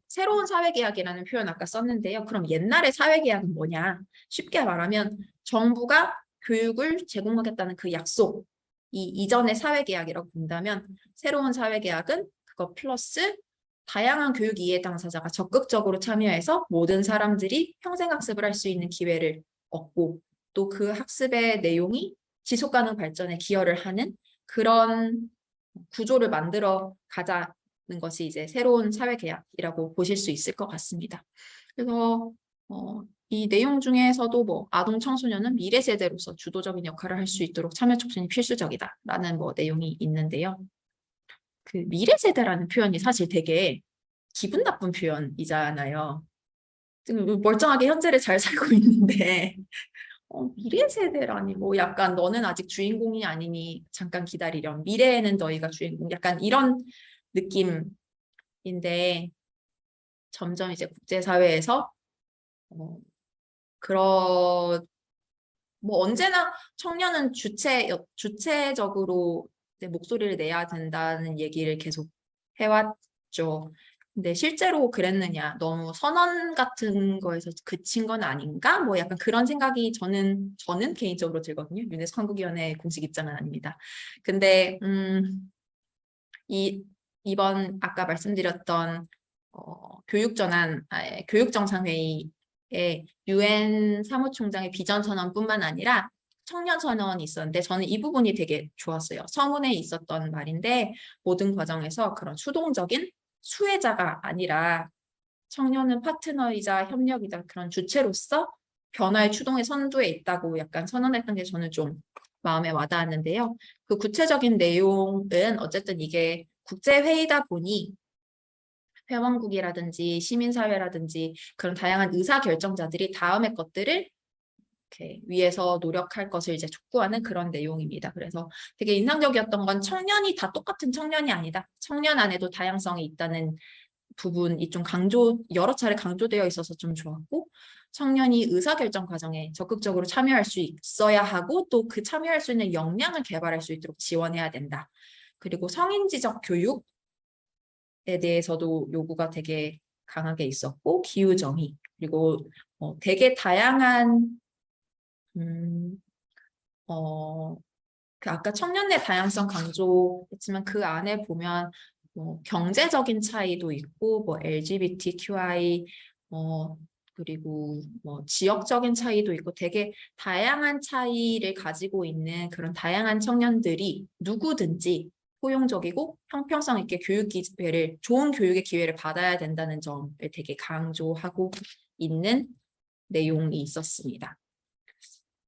새로운 사회계약이라는 표현 아까 썼는데요. 그럼 옛날의 사회계약은 뭐냐? 쉽게 말하면 정부가 교육을 제공하겠다는 그 약속, 이 이전의 사회계약이라고 본다면 새로운 사회계약은 그거 플러스 다양한 교육 이해 당사자가 적극적으로 참여해서 모든 사람들이 평생학습을 할 수 있는 기회를 얻고 또 그 학습의 내용이 지속가능 발전에 기여를 하는 그런 구조를 만들어 가자는 것이 이제 새로운 사회계약이라고 보실 수 있을 것 같습니다. 그래서 이 내용 중에서도 뭐 아동 청소년은 미래 세대로서 주도적인 역할을 할 수 있도록 참여 촉진이 필수적이다라는 뭐 내용이 있는데요. 그 미래 세대라는 표현이 사실 되게 기분 나쁜 표현이잖아요. 지금 멀쩡하게 현재를 잘 살고 있는데 미래 세대라니 뭐 약간 너는 아직 주인공이 아니니 잠깐 기다리렴. 미래에는 너희가 주인공. 약간 이런 느낌인데 점점 이제 국제사회에서 뭐 언제나 청년은 주체적으로 목소리를 내야 된다는 얘기를 계속 해왔죠. 근데 실제로 그랬느냐, 너무 선언 같은 거에서 그친 건 아닌가? 뭐 약간 그런 생각이 저는 개인적으로 들거든요. 유네스코 한국위원회 공식 입장은 아닙니다. 근데 이번 아까 말씀드렸던 교육정상회의에 UN 사무총장의 비전 선언뿐만 아니라 청년 선언이 있었는데 저는 이 부분이 되게 좋았어요. 서문에 있었던 말인데 모든 과정에서 그런 수동적인 수혜자가 아니라 청년은 파트너이자 협력이자 그런 주체로서 변화의 추동의 선두에 있다고 약간 선언했던 게 저는 좀 마음에 와닿았는데요. 그 구체적인 내용은 어쨌든 이게 국제회의다 보니 회원국이라든지 시민사회라든지 그런 다양한 의사결정자들이 다음의 것들을 이렇게 위해서 노력할 것을 이제 촉구하는 그런 내용입니다. 그래서 되게 인상적이었던 건 청년이 다 똑같은 청년이 아니다. 청년 안에도 다양성이 있다는 부분이 좀 여러 차례 강조되어 있어서 좀 좋았고, 청년이 의사결정 과정에 적극적으로 참여할 수 있어야 하고 또 그 참여할 수 있는 역량을 개발할 수 있도록 지원해야 된다. 그리고 성인지적 교육에 대해서도 요구가 되게 강하게 있었고, 기후정의, 그리고 되게 다양한 그 아까 청년의 다양성 강조했지만 그 안에 보면 뭐 경제적인 차이도 있고 뭐 LGBTQI 그리고 뭐 지역적인 차이도 있고 되게 다양한 차이를 가지고 있는 그런 다양한 청년들이 누구든지 포용적이고 형평성 있게 좋은 교육의 기회를 받아야 된다는 점을 되게 강조하고 있는 내용이 있었습니다.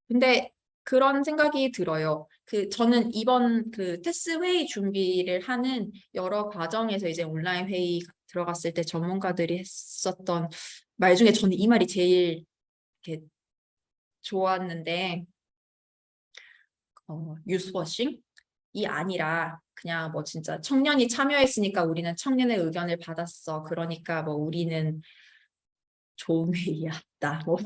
근데 그런 생각이 들어요. 저는 이번 테스 회의 준비를 하는 여러 과정에서 이제 온라인 회의 들어갔을 때 전문가들이 했었던 말 중에 저는 이 말이 제일 이렇게 좋았는데, 뉴스워싱이 아니라 그냥 뭐 진짜 청년이 참여했으니까 우리는 청년의 의견을 받았어. 그러니까 뭐 우리는 좋은 회의였다. 뭐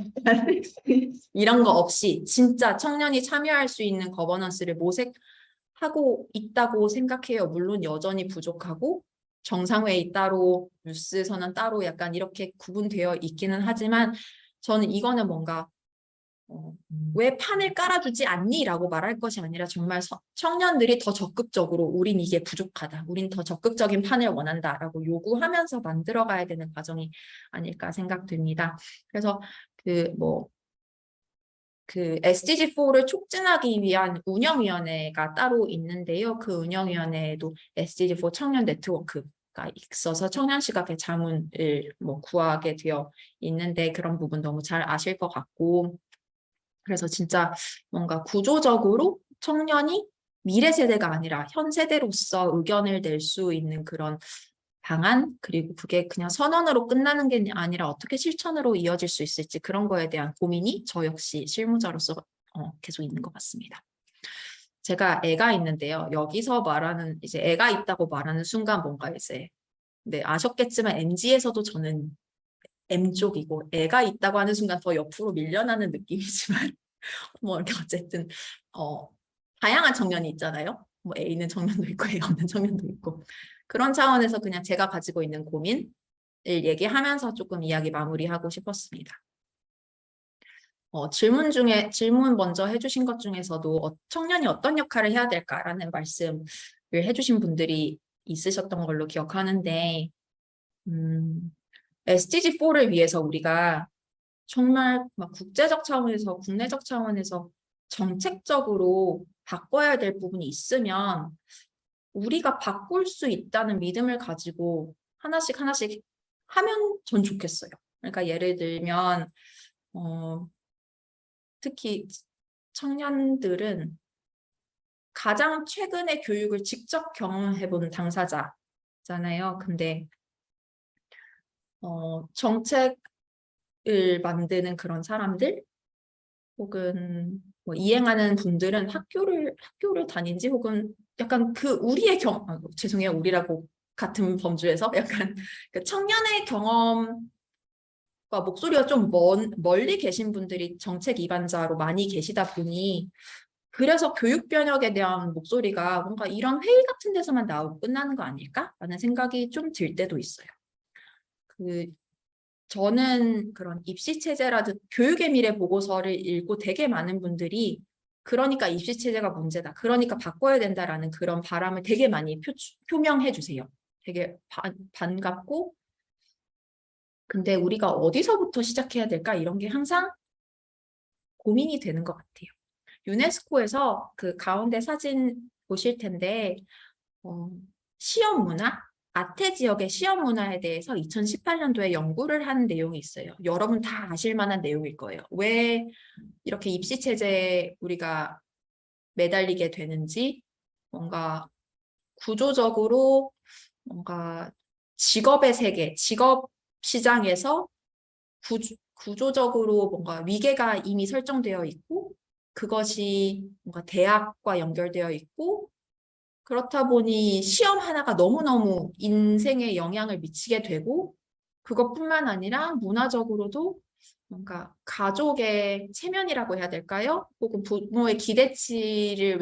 이런 거 없이 진짜 청년이 참여할 수 있는 거버넌스를 모색하고 있다고 생각해요. 물론 여전히 부족하고 정상회의 따로, 뉴스 선언 따로 약간 이렇게 구분되어 있기는 하지만 저는 이거는 뭔가 왜 판을 깔아주지 않니? 라고 말할 것이 아니라 정말 청년들이 더 적극적으로 우린 이게 부족하다. 우린 더 적극적인 판을 원한다. 라고 요구하면서 만들어가야 되는 과정이 아닐까 생각됩니다. 그래서 그 SDG4를 촉진하기 위한 운영위원회가 따로 있는데요. 그 운영위원회에도 SDG4 청년 네트워크가 있어서 청년 시각의 자문을 구하게 되어 있는데 그런 부분 너무 잘 아실 것 같고 그래서 진짜 뭔가 구조적으로 청년이 미래 세대가 아니라 현 세대로서 의견을 낼 수 있는 그런 방안 그리고 그게 그냥 선언으로 끝나는 게 아니라 어떻게 실천으로 이어질 수 있을지 그런 거에 대한 고민이 저 역시 실무자로서 계속 있는 것 같습니다. 제가 애가 있는데요. 여기서 말하는 이제 애가 있다고 말하는 순간 뭔가 이제 네, 아셨겠지만 MZ에서도 저는 M쪽이고 애가 있다고 하는 순간 더 옆으로 밀려나는 느낌이지만 뭐 이렇게 어쨌든 다양한 청년이 있잖아요. 뭐 애 있는 청년도 있고 애 없는 청년도 있고 그런 차원에서 그냥 제가 가지고 있는 고민을 얘기하면서 조금 이야기 마무리하고 싶었습니다. 질문 먼저 해주신 것 중에서도 청년이 어떤 역할을 해야 될까라는 말씀을 해주신 분들이 있으셨던 걸로 기억하는데 SDG4를 위해서 우리가 정말 막 국제적 차원에서 국내적 차원에서 정책적으로 바꿔야 될 부분이 있으면 우리가 바꿀 수 있다는 믿음을 가지고 하나씩 하나씩 하면 전 좋겠어요. 그러니까 예를 들면 특히 청년들은 가장 최근에 교육을 직접 경험해본 당사자잖아요. 근데 정책을 만드는 그런 사람들 혹은 뭐 이행하는 분들은 학교를 다닌지 혹은 약간 그 우리의 죄송해요 우리라고 같은 범주에서 약간 그 청년의 경험과 목소리가 좀 멀리 계신 분들이 정책 입안자로 많이 계시다 보니 그래서 교육 변혁에 대한 목소리가 뭔가 이런 회의 같은 데서만 나오고 끝나는 거 아닐까라는 생각이 좀 들 때도 있어요. 저는 그런 입시체제라든 교육의 미래 보고서를 읽고 되게 많은 분들이 그러니까 입시체제가 문제다. 그러니까 바꿔야 된다라는 그런 바람을 되게 많이 표명해 주세요. 되게 반갑고 근데 우리가 어디서부터 시작해야 될까? 이런 게 항상 고민이 되는 것 같아요. 유네스코에서 그 가운데 사진 보실 텐데 시험 문화? 아태 지역의 시험 문화에 대해서 2018년도에 연구를 한 내용이 있어요. 여러분 다 아실 만한 내용일 거예요. 왜 이렇게 입시 체제에 우리가 매달리게 되는지 뭔가 구조적으로 뭔가 직업의 세계, 직업 시장에서 구조적으로 뭔가 위계가 이미 설정되어 있고 그것이 뭔가 대학과 연결되어 있고 그렇다 보니 시험 하나가 너무너무 인생에 영향을 미치게 되고 그것뿐만 아니라 문화적으로도 뭔가 가족의 체면이라고 해야 될까요? 혹은 부모의 기대치를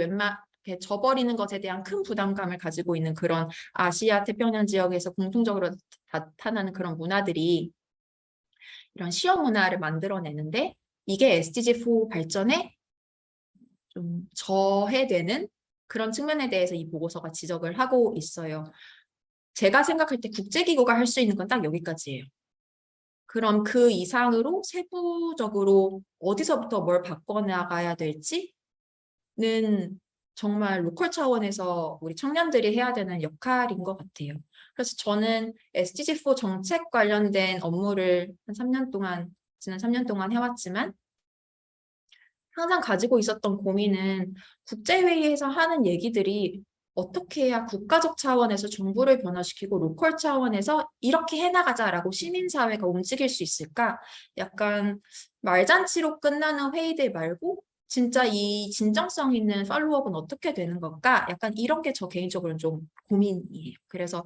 이렇게 저버리는 것에 대한 큰 부담감을 가지고 있는 그런 아시아 태평양 지역에서 공통적으로 나타나는 그런 문화들이 이런 시험 문화를 만들어내는데 이게 SDG4 발전에 좀 저해되는 그런 측면에 대해서 이 보고서가 지적을 하고 있어요. 제가 생각할 때 국제기구가 할 수 있는 건 딱 여기까지예요. 그럼 그 이상으로 세부적으로 어디서부터 뭘 바꿔나가야 될지는 정말 로컬 차원에서 우리 청년들이 해야 되는 역할인 것 같아요. 그래서 저는 SDG4 정책 관련된 업무를 지난 3년 동안 해왔지만 항상 가지고 있었던 고민은 국제회의에서 하는 얘기들이 어떻게 해야 국가적 차원에서 정부를 변화시키고 로컬 차원에서 이렇게 해나가자라고 시민사회가 움직일 수 있을까? 약간 말잔치로 끝나는 회의들 말고 진짜 이 진정성 있는 팔로우업은 어떻게 되는 걸까? 약간 이런 게 저 개인적으로는 좀 고민이에요. 그래서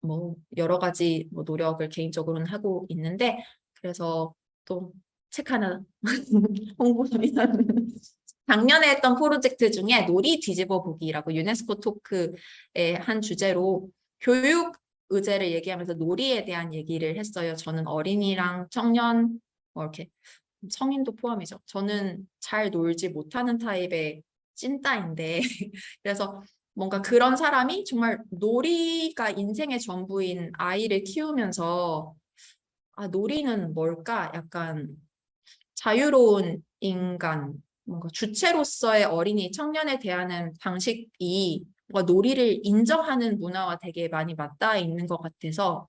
뭐 여러 가지 뭐 노력을 개인적으로는 하고 있는데 그래서 또 책 하나 홍보합니다. 작년에 했던 프로젝트 중에 놀이 뒤집어 보기라고 유네스코 토크의 한 주제로 교육 의제를 얘기하면서 놀이에 대한 얘기를 했어요. 저는 어린이랑 청년, 뭐 이렇게 성인도 포함이죠. 저는 잘 놀지 못하는 타입의 찐따인데 그래서 뭔가 그런 사람이 정말 놀이가 인생의 전부인 아이를 키우면서 놀이는 뭘까? 약간 자유로운 인간, 뭔가 주체로서의 어린이, 청년에 대하는 방식이 뭔가 놀이를 인정하는 문화와 되게 많이 맞닿아 있는 것 같아서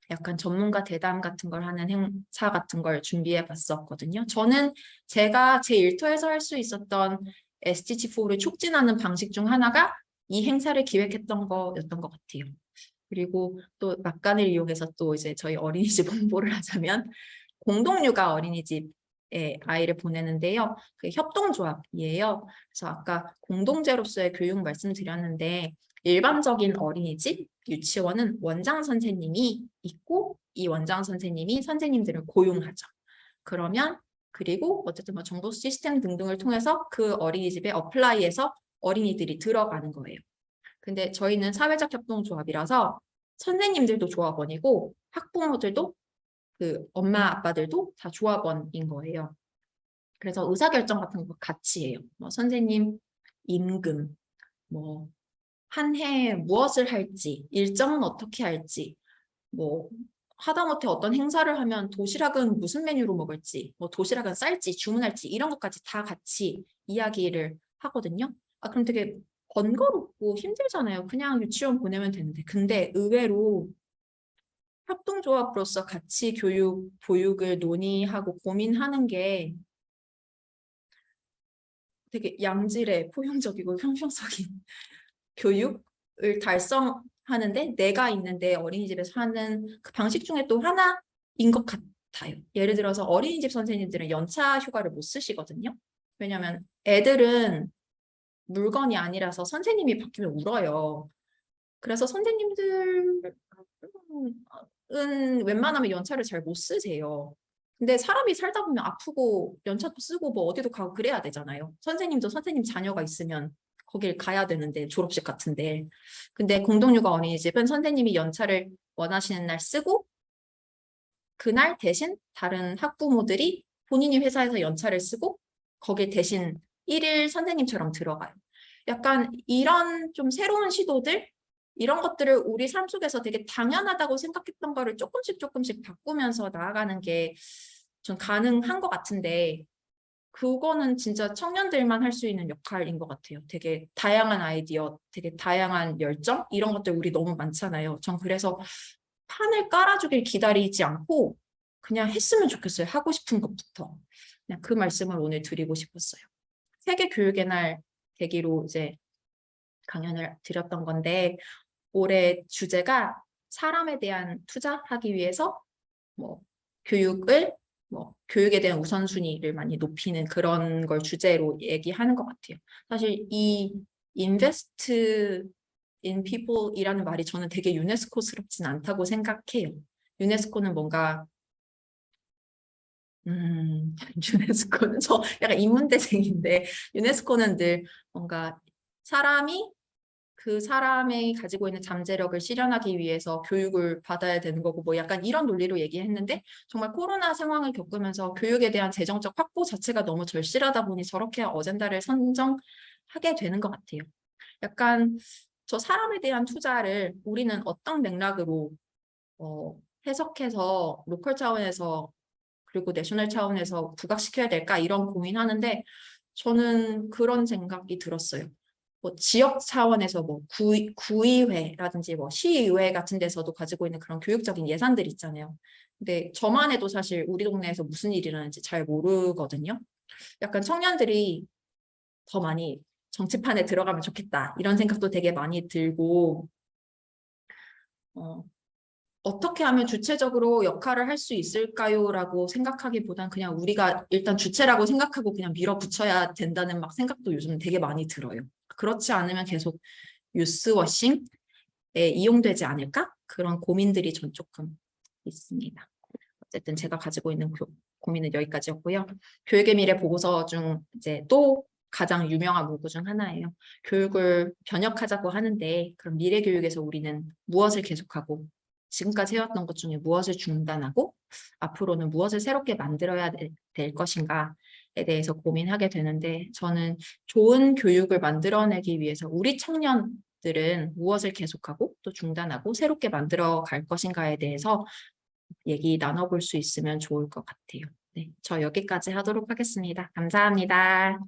약간 전문가 대담 같은 걸 하는 행사 같은 걸 준비해 봤었거든요. 저는 제가 제 일터에서 할 수 있었던 SDG4를 촉진하는 방식 중 하나가 이 행사를 기획했던 거였던 것 같아요. 그리고 또 막간을 이용해서 또 이제 저희 어린이집 홍보를 하자면 공동육아 어린이집에 아이를 보내는데요. 그 협동조합이에요. 그래서 아까 공동체로서의 교육 말씀드렸는데 일반적인 어린이집, 유치원은 원장 선생님이 있고 이 원장 선생님이 선생님들을 고용하죠. 그러면 그리고 어쨌든 뭐 정보 시스템 등등을 통해서 그 어린이집에 어플라이해서 어린이들이 들어가는 거예요. 근데 저희는 사회적 협동조합이라서 선생님들도 조합원이고 학부모들도 그 엄마 아빠들도 다 조합원인 거예요. 그래서 의사결정 같은 거 같이 해요. 뭐 선생님 임금, 뭐 한 해 무엇을 할지, 일정은 어떻게 할지, 뭐 하다못해 어떤 행사를 하면 도시락은 무슨 메뉴로 먹을지, 뭐 도시락은 쌀지 주문할지 이런 것까지 다 같이 이야기를 하거든요. 그럼 되게 번거롭고 힘들잖아요. 그냥 유치원 보내면 되는데. 근데 의외로 협동조합으로서 같이 보육을 논의하고 고민하는 게 되게 양질의 포용적이고 형평성인 교육을 달성하는데 내가 있는데 어린이집에서 하는 그 방식 중에 또 하나인 것 같아요. 예를 들어서 어린이집 선생님들은 연차 휴가를 못 쓰시거든요. 왜냐하면 애들은 물건이 아니라서 선생님이 바뀌면 울어요. 그래서 선생님들은 웬만하면 연차를 잘 못 쓰세요. 근데 사람이 살다 보면 아프고 연차도 쓰고 뭐 어디도 가고 그래야 되잖아요. 선생님도 선생님 자녀가 있으면 거길 가야 되는데 졸업식 같은데. 근데 공동육아 어린이집은 선생님이 연차를 원하시는 날 쓰고 그날 대신 다른 학부모들이 본인이 회사에서 연차를 쓰고 거길 대신 일일 선생님처럼 들어가요. 약간 이런 좀 새로운 시도들 이런 것들을 우리 삶 속에서 되게 당연하다고 생각했던 거를 조금씩 바꾸면서 나아가는 게 전 가능한 것 같은데 그거는 진짜 청년들만 할 수 있는 역할인 것 같아요. 되게 다양한 아이디어, 되게 다양한 열정 이런 것들 우리 너무 많잖아요. 전 그래서 판을 깔아주길 기다리지 않고 그냥 했으면 좋겠어요. 하고 싶은 것부터. 그냥 그 말씀을 오늘 드리고 싶었어요. 세계 교육의 날 계기로 이제 강연을 드렸던 건데 올해 주제가 사람에 대한 투자하기 위해서 뭐 교육에 대한 우선순위를 많이 높이는 그런 걸 주제로 얘기하는 것 같아요. 사실 이 invest in people이라는 말이 저는 되게 유네스코스럽진 않다고 생각해요. 유네스코는 뭔가 유네스코는 저 약간 인문대생인데 유네스코는 늘 뭔가 사람이 그 사람이 가지고 있는 잠재력을 실현하기 위해서 교육을 받아야 되는 거고 뭐 약간 이런 논리로 얘기했는데 정말 코로나 상황을 겪으면서 교육에 대한 재정적 확보 자체가 너무 절실하다 보니 저렇게 어젠다를 선정하게 되는 것 같아요. 약간 저 사람에 대한 투자를 우리는 어떤 맥락으로 해석해서 로컬 차원에서 그리고 내셔널 차원에서 부각시켜야 될까 이런 고민하는데 저는 그런 생각이 들었어요. 뭐 지역 차원에서 뭐 구의회라든지 뭐 시의회 같은 데서도 가지고 있는 그런 교육적인 예산들 있잖아요. 근데 저만 해도 사실 우리 동네에서 무슨 일이 일어나는지 잘 모르거든요. 약간 청년들이 더 많이 정치판에 들어가면 좋겠다 이런 생각도 되게 많이 들고 어떻게 하면 주체적으로 역할을 할 수 있을까요? 라고 생각하기보단 그냥 우리가 일단 주체라고 생각하고 그냥 밀어붙여야 된다는 막 생각도 요즘 되게 많이 들어요. 그렇지 않으면 계속 유스워싱에 이용되지 않을까? 그런 고민들이 전 조금 있습니다. 어쨌든 제가 가지고 있는 고민은 여기까지였고요. 교육의 미래 보고서 중 이제 또 가장 유명한 문구 중 하나예요. 교육을 변혁하자고 하는데 그럼 미래 교육에서 우리는 무엇을 계속하고 지금까지 해왔던 것 중에 무엇을 중단하고 앞으로는 무엇을 새롭게 만들어야 될 것인가에 대해서 고민하게 되는데 저는 좋은 교육을 만들어내기 위해서 우리 청년들은 무엇을 계속하고 또 중단하고 새롭게 만들어 갈 것인가에 대해서 얘기 나눠볼 수 있으면 좋을 것 같아요. 네, 저 여기까지 하도록 하겠습니다. 감사합니다.